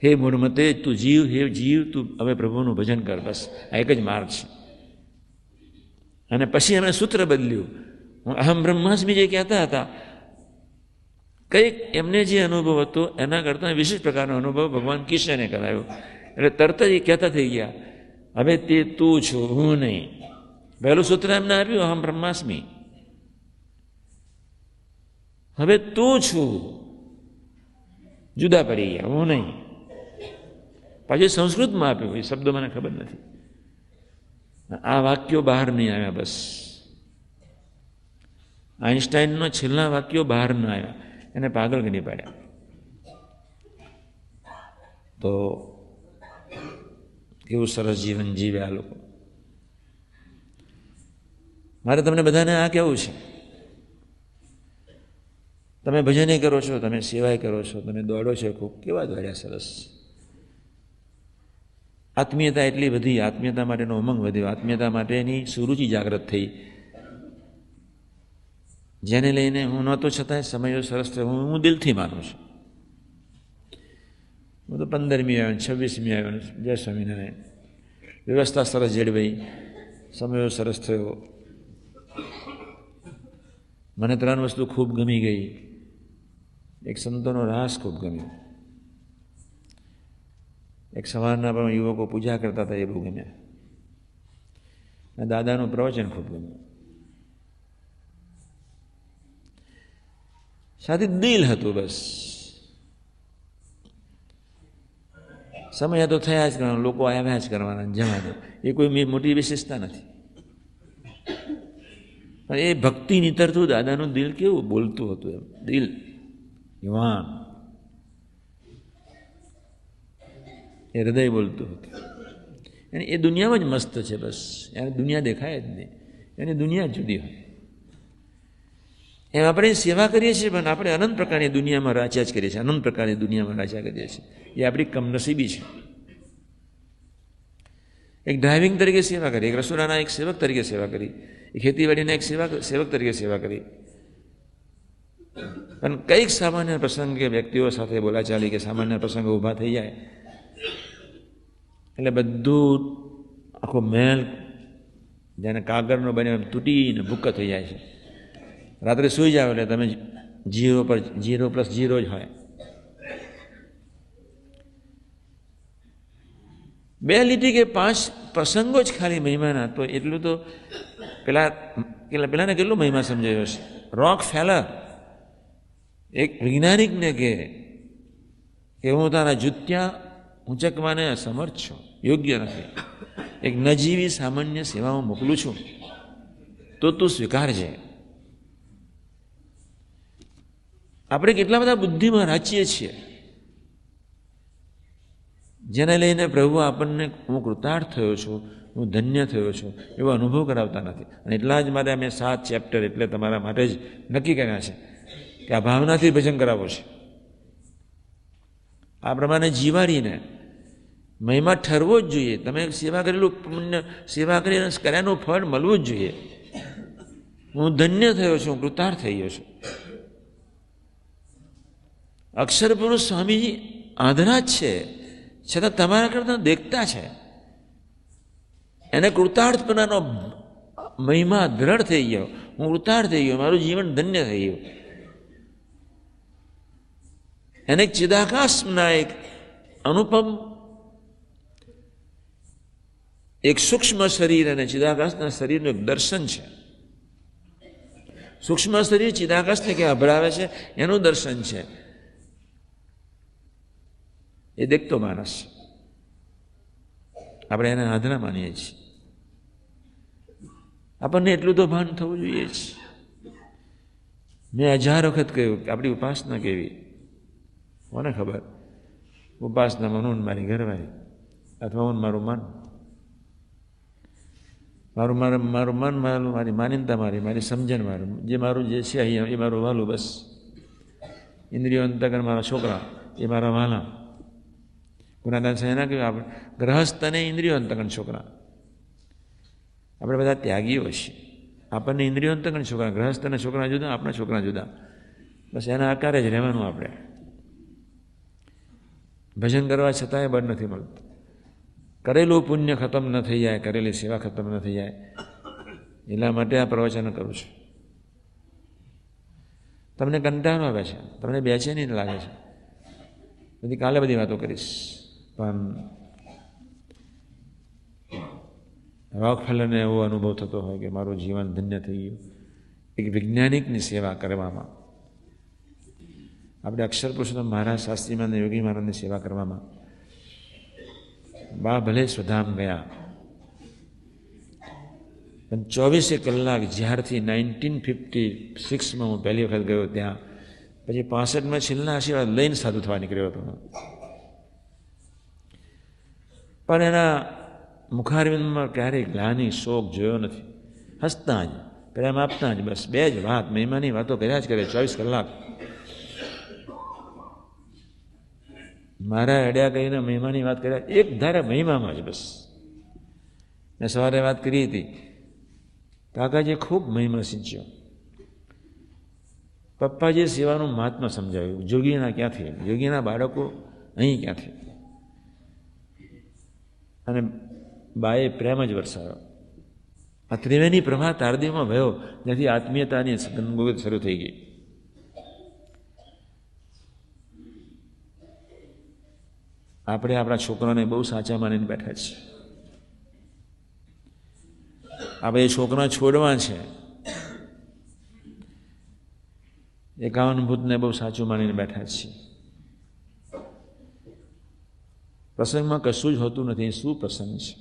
હે મૂળમતે તું જીવ, હે જીવ તું હવે પ્રભુનું ભજન કર. બસ આ એક જ માર્ગ છે. અને પછી એમણે સૂત્ર બદલ્યું. અહમ બ્રહ્માસ્મિ જે કહેતા હતા, કંઈક એમને જે અનુભવ હતો એના કરતાં વિશેષ પ્રકારનો અનુભવ ભગવાન કૃષ્ણને કરાયો. એટલે તરત જ એ કહેતા થઈ ગયા, હવે તે તું છું, હું નહીં. પહેલું સૂત્ર એમને આપ્યું, અહમ બ્રહ્માસ્મિ. હવે તું છું, જુદા પડી ગયા, હું નહીં. પાછું સંસ્કૃતમાં આપ્યું, એ શબ્દો મને ખબર નથી. આ વાક્યો બહાર નહીં આવ્યા. બસ આઈન્સ્ટાઈનનો છેલ્લા વાક્યો બહાર ન આવ્યા, એને પાગલ કરી પાડ્યા. તો કેવું સરસ જીવન જીવે આ લોકો. મારે તમને બધાને આ કહેવું છે, તમે ભજને કરો છો, તમે સેવાય કરો છો, તમે દોડો છો, ખૂબ કેવા દોડ્યા સરસ. આત્મીયતા એટલી બધી, આત્મીયતા માટેનો ઉમંગ વધ્યો, આત્મીયતા માટેની સુરુચિ જાગૃત થઈ, જેને લઈને હું નહોતો છતાંય સમયો સરસ થયો. હું દિલથી માનું છું. હું તો 15મી આવ્યો, 26મી આવ્યો, જય સ્વામિનારાયણ. વ્યવસ્થા સરસ જળવાઈ, સમયો સરસ થયો. મને 3 વસ્તુ ખૂબ ગમી ગઈ. એક સંતોનો રાસ ખૂબ ગમ્યો, એક સવારના પણ યુવકો પૂજા કરતા હતા એ બહુ ગમ્યા, અને દાદાનું પ્રવચન ખૂબ ગમ્યું. સાથે દિલ હતું. બસ સમય તો થયા જ કરવાનો, લોકો આવ્યા જ કરવાના, જવા દો. એ કોઈ મોટી વિશેષતા નથી. પણ એ ભક્તિ નીતરતું દાદાનું દિલ કેવું બોલતું હતું, એમ દિલ યુવાન, એ હૃદય બોલતું હતું. અને એ દુનિયામાં જ મસ્ત છે. બસ એને દુનિયા દેખાય જ નહીં, એની દુનિયા જુદી હોય. એમ આપણે સેવા કરીએ છીએ, પણ આપણે અનંત પ્રકારની દુનિયામાં રાચ્યા જ કરીએ છીએ, અનંત પ્રકારની દુનિયામાં રાચ્યા કરીએ છીએ. એ આપણી કમનસીબી છે. એક ડ્રાઇવિંગ તરીકે સેવા કરી, એક રસોડાના એક સેવક તરીકે સેવા કરી, એક ખેતીવાડીના એક સેવક તરીકે સેવા કરી. પણ કંઈક સામાન્ય પ્રસંગે વ્યક્તિઓ સાથે બોલાચાલી કે સામાન્ય પ્રસંગો ઊભા થઈ જાય એટલે બધું આખો મહેલ જેને કાગળનો બન્યો તૂટીને ભૂક્કો થઈ જાય છે. રાત્રે સૂઈ જાવ એટલે તમે 0+0 જ હોય. 2 લીટી કે 5 પ્રસંગો જ ખાલી મહિમાના, તો એટલું તો પેલાને કેટલું મહિમા સમજાયો છે. રોક ફેલર એક વૈજ્ઞાનિકને કે હું તારા જૂત્યા ઊંચકવાને અસમર્થ છું, યોગ્ય નથી. એક નજીવી સામાન્ય સેવા હું મોકલું છું, તો તું સ્વીકારજે. આપણે કેટલા બધા બુદ્ધિમાં રાચીએ છીએ, જેને લઈને પ્રભુ આપણને હું કૃતાર્થ થયો છું, હું ધન્ય થયો છું એવો અનુભવ કરાવતા નથી. અને એટલા જ માટે અમે 7 ચેપ્ટર એટલે તમારા માટે જ નક્કી કર્યા છે કે આ ભાવનાથી ભજન કરાવવું છે. આ પ્રમાણે જીવાડીને મહિમા ઠરવો જ જોઈએ. તમે સેવા કરેલું પુણ્ય, સેવા કરીને કર્યાનું ફળ મળવું જ જોઈએ. હું ધન્ય થયો છું, કૃતાર્થ થઈ ગયો છું. અક્ષર પુરુષ સ્વામીજી આંધળા જ છે, છતાં તમારા કરતાં દેખતા છે. એને કૃતાર્થપણાનો મહિમા દ્રઢ થઈ ગયો. હું કૃતાર્થ થઈ ગયો, મારું જીવન ધન્ય થઈ ગયું. એને ચિદાકાશના એક અનુપમ એક સૂક્ષ્મ શરીર અને ચિદાકાશના શરીરનું એક દર્શન છે. સૂક્ષ્મ શરીર ચિદાકાશને કે અભરાવે છે એનું દર્શન છે. એ દેખતો માણસ, આપણે એને આંધળા માનીએ છીએ. આપણને એટલું તો ભાન થવું જોઈએ જ. મેં 1000 વખત કહ્યું કે આપણી ઉપાસના કેવી, કોને ખબર. ઉપાસના મનોન મારી ઘરવાળી, અથવા હું મારું મન, મારું મન મારી માન્યતા, મારી સમજણ, જે મારું જે છે અહીંયા એ મારું વાલું. બસ ઇન્દ્રિયો અંતકરણ મારા છોકરા, એ મારા વાલા. ગુનાદાન સાહેબના કહ્યું આપણે ગ્રહસ્થ અને ઇન્દ્રિયો અંતકરણ છોકરા. આપણે બધા ત્યાગીઓ છીએ. આપણને ઇન્દ્રિયો અંતકરણ છોકરા, ગ્રહસ્થ અને છોકરા જુદા, આપણા છોકરા જુદા. બસ એના આકારે જ રહેવાનું આપણે. ભજન કરવા છતાંય બળ નથી મળતું. કરેલું પુણ્ય ખતમ ન થઈ જાય, કરેલી સેવા ખતમ ન થઈ જાય, એટલા માટે આ પ્રવચન કરું છું. તમને કંટાળો આવે છે, તમને બેચેની લાગે છે, બધી કાલે બધી વાતો કરીશ, પણ રોકફેલરને એવો અનુભવ થતો હોય કે મારું જીવન ધન્ય થઈ ગયું એક વૈજ્ઞાનિકની સેવા કરવામાં, આપણે અક્ષર પુરુષોત્તમ મહારાજ શાસ્ત્રીમાં અને યોગી મહારાજની સેવા કરવામાં. બા ભલે સ્વધામ ગયા, પણ 24 કલાક જ્યારથી 1956માં હું પહેલી વખત ગયો ત્યાં, પછી 65માં છેલ્લા આશીર્વાદ લઈને સાધુ થવા નીકળ્યો હતો. પણ એના મુખારવિંદમાં ક્યારેય ગ્લાનિ શોક જોયો નથી. હસતા જ, પ્રેમ આપતા જ, બસ બે જ વાત, મહિમાની વાતો કર્યા જ કરે 24 કલાક. મારા અડ્યા કહીને મહિમાની વાત કર્યા, એક ધારે મહિમામાં જ બસ. મેં સવારે વાત કરી હતી, કાકાજી ખૂબ મહિમા સિંચ્યો. પપ્પાજી સેવાનું મહાત્મા સમજાવ્યું, જોગીના ક્યાંથી, જોગીના બાળકો અહીં ક્યાંથી, અને બાએ પ્રેમ જ વરસાવ્યો. આ ત્રિવેણી પ્રભા તારદીમાં ભયો, જ્યાંથી આત્મીયતાની ગંગોગત શરૂ થઈ ગઈ. આપણે આપણા છોકરાને બહુ સાચા માનીને બેઠા છીએ. આપણે એ છોકરા છોડવા છે, 51 ભૂતને બહુ સાચું માનીને બેઠા છીએ. પ્રસંગમાં કશું જ હોતું નથી, શું પ્રસંગ છે?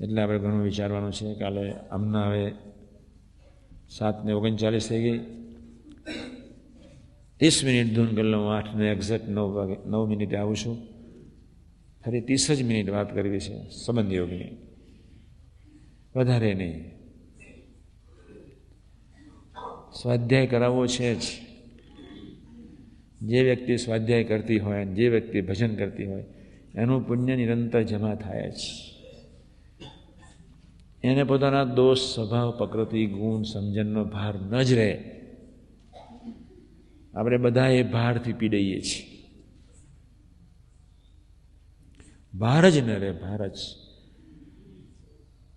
એટલે આપણે ઘણું વિચારવાનું છે. કાલે હમણાં હવે 7:39 થઈ ગઈ, 30 મિનિટ ધૂન કરી લઉં, 8 ને એક્ઝેક્ટ 9 મિનિટે આવું છું. ફરી 30 જ મિનિટ વાત કરવી છે સંબંધ યોગની, વધારે નહીં. સ્વાધ્યાય કરાવવો છે જ. જે વ્યક્તિ સ્વાધ્યાય કરતી હોય, જે વ્યક્તિ ભજન કરતી હોય, એનું પુણ્ય નિરંતર જમા થાય જ. એને પોતાના દોષ, સ્વભાવ, પ્રકૃતિ, ગુણ, સમજણનો ભાર ન જ રહે. આપણે બધા એ ભારથી પીડાઈએ છીએ. ભાર જ ન રહે, ભાર જ.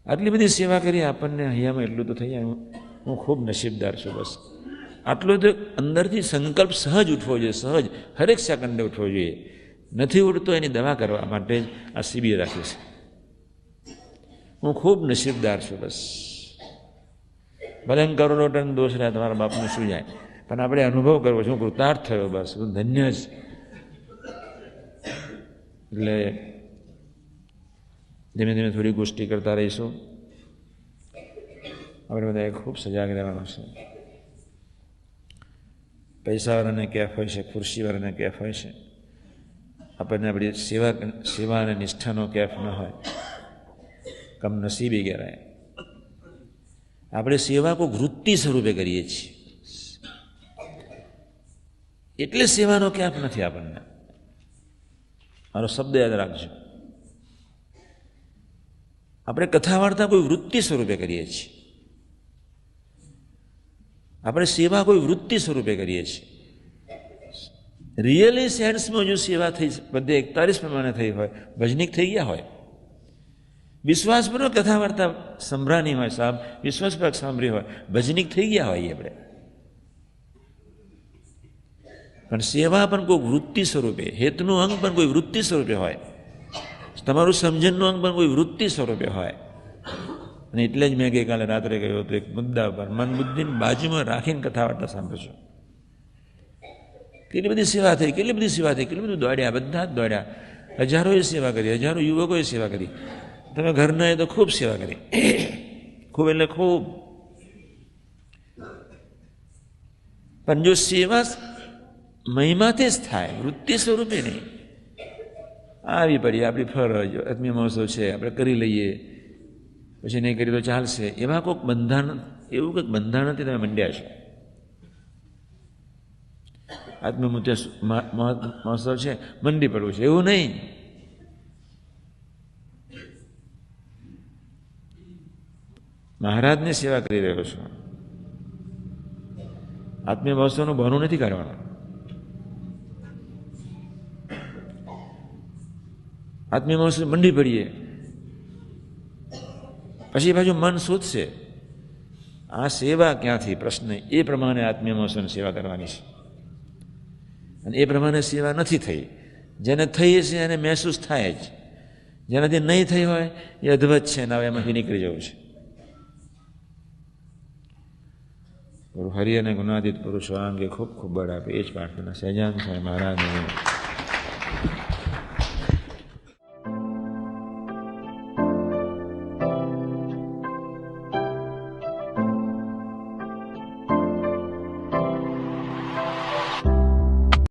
આટલી બધી સેવા કરી આપણને અહીંયામાં એટલું તો થઈ જાય, હું ખૂબ નસીબદાર છું. બસ આટલો તો અંદરથી સંકલ્પ સહજ ઉઠવો જોઈએ, સહજ હરેક સેકન્ડે ઉઠવો જોઈએ. નથી ઉઠતો એની દવા કરવા માટે જ આ શિબિર રાખી છે. હું ખૂબ નસીબદાર છું. બસ ભલે કરોડો ટન દોષ રહ્યા, તમારા બાપનું શું જાય, પણ આપણે અનુભવ કરવો છે, હું કૃતાર્થ થયો, બસ હું ધન્ય જ. એટલે ધીમે ધીમે થોડી ગોષ્ઠી કરતા રહીશું. આપણે બધાએ ખૂબ સજાગ રહેવાનું છે. પૈસાવાળાને કેફ હોય છે, ખુરશીવાળાને કેફ હોય છે, આપણને આપણી સેવા અને નિષ્ઠાનો કેફ ન હોય, કમનસીબી કહેવાય. આપણે સેવા કોઈ વૃત્તિ સ્વરૂપે કરીએ છીએ, એટલે સેવાનો કેફ નથી આપણને. મારો શબ્દ યાદ રાખજો. આપણે કથા વાર્તા કોઈ વૃત્તિ સ્વરૂપે કરીએ છીએ, આપણે સેવા કોઈ વૃત્તિ સ્વરૂપે કરીએ છીએ. રિયલી સેન્સમાં જો સેવા થઈ, બધે 41 પ્રમાણે થઈ હોય, ભજનિક થઈ ગયા હોય, વિશ્વાસપૂર્વક કથા વાર્તા સંભળાની હોય, સાહેબ વિશ્વાસપૂર્વક સાંભળી હોય, ભજનિક થઈ ગયા હોય આપણે. પણ સેવા પણ કોઈ વૃત્તિ સ્વરૂપે, હેતનું અંગ પણ કોઈ વૃત્તિ સ્વરૂપે હોય, તમારું સમજણનું અંગ પણ કોઈ વૃત્તિ સ્વરૂપે હોય. અને એટલે જ મેં ગઈકાલે રાત્રે કહ્યું હતું, એક મુદ્દા પર મન બુદ્ધિની બાજુમાં રાખીને કથા વાર્તા સાંભળશો. કેટલી બધી સેવા થઈ, કેટલી બધી સેવા થઈ, કેટલું બધું દોડ્યા, બધા જ દોડ્યા. હજારોએ સેવા કરી, હજારો યુવકોએ સેવા કરી. તમે ઘરના એ તો ખૂબ સેવા કરી, ખૂબ એટલે ખૂબ. પણ જો સેવા મહિમાથી જ થાય, વૃત્તિ સ્વરૂપે નહીં. આવી પડી આપણી ફરજ, આત્મીય મહોત્સવ છે, આપણે કરી લઈએ, પછી નહીં કરી તો ચાલશે, એવા કોઈક બંધારણ, એવું કંઈક બંધારણથી તમે મંડ્યા છો. આત્મીય મહોત્સવ છે, મંડી પડવું છે, એવું નહીં. મહારાજની સેવા કરી રહ્યો છો. આત્મીય મહોત્સવનું બહાનું નથી કાઢવાનું. આત્મીય મંડી પડીએ, પછી પાછું મન શોધશે આ સેવા ક્યાંથી, પ્રશ્ન એ પ્રમાણે આત્મીય મહોત્સવની સેવા કરવાની છે. અને એ પ્રમાણે સેવા નથી થઈ. જેને થઈ છે એને મહેસૂસ થાય જ, જેનાથી નહીં થઈ હોય એ અદ્ભુત છે ને હવે એમાંથી નીકળી જવું છે. ગુરુ હરિ અને ગુણાતીત પુરુષો અંગે ખૂબ ખૂબ બળ આપે. એ જ પ્રાર્થના સહેજાનંદ સ્વામી મહારાજને.